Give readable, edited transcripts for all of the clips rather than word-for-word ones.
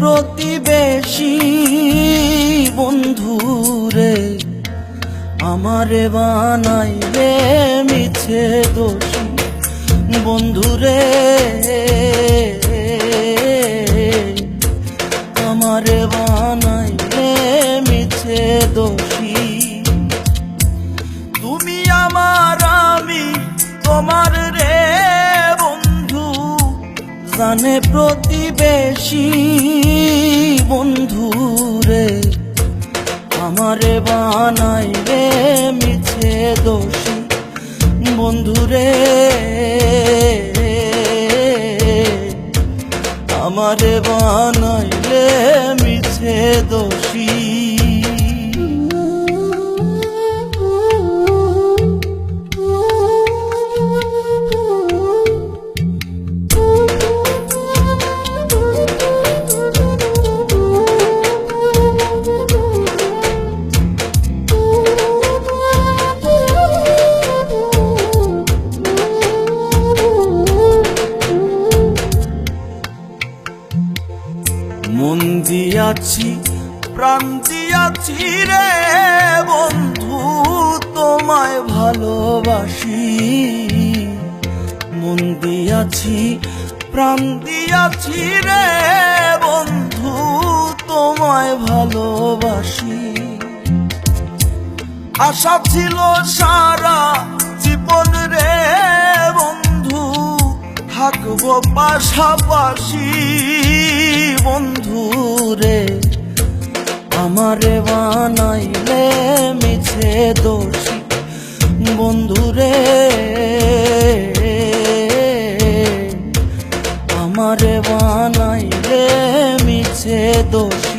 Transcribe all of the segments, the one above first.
প্রতিবেশী বন্ধুরে আমারে বানাইলে মিছে দোষী বন্ধুরে আমারে বানাইলে মিছে দোষী তুমি আমার আমি তোমার রে বন্ধু জানে প্রতিবেশী বন্ধুরে আমারে বানাইলে মিছে দোষী বন্ধুরে আমারে বানাইলে মিছে দোষী মন দিয়াছি প্রাণ দিয়াছি রে বন্ধু তোমায় ভালোবাসি মন দিয়াছি প্রাণ দিয়াছি রে বন্ধু তোমায় ভালোবাসি আশা ছিল সারা জীবন রে বন্ধু থাকবো পাশাপাশি বন্ধু রে আমারে বানাইলে মিছে দোষী বন্ধু রে আমারে বানাইলে মিছে দোষী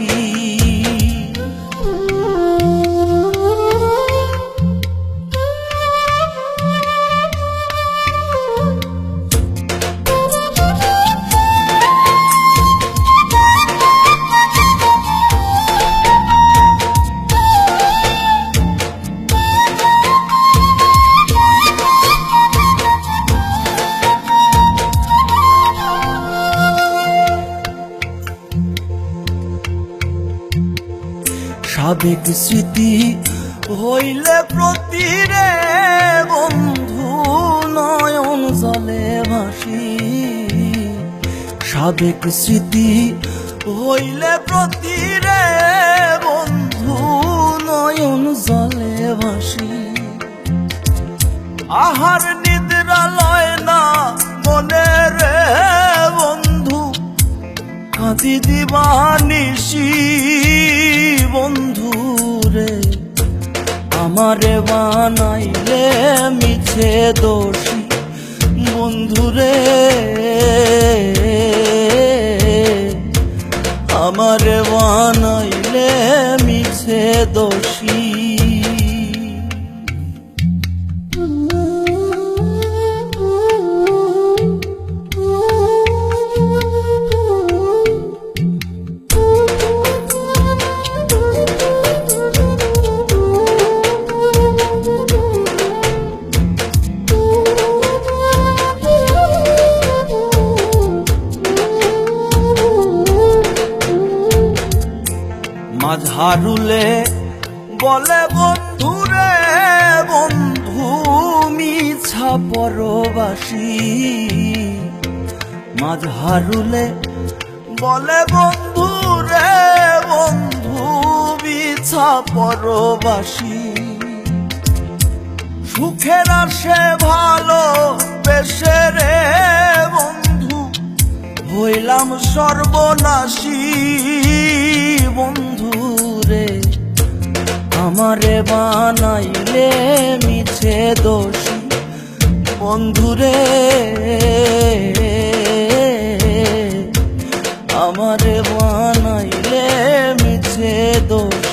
সাবেক স্মৃতি হইলে প্রতিরে বন্ধু নয়ন জলে ভাসি সাবেক স্মৃতি হইলে প্রতিরে বন্ধু নয়ন জলে ভাসি আহার নিদ্রা লয় না মনে রে বন্ধু কাঁদি দিবানিশি বন্ধু রে আমারে বানাইলে মিছে দোষী বন্ধু রে আমারে বানাইলে মিছে দোষী মাঝারুলে বলে বন্ধুরে বন্ধু মিছা পরবাসী মাঝারুলে বলে বন্ধুরে বন্ধু মিছা পরবাসী সুখের আসে ভালো বেশে রে বন্ধু হইলাম সর্বনাশী বন্ধু রে আমারে বানাইলে মিছে দোষী বন্ধু রে আমারে বানাইলে মিছে দোষী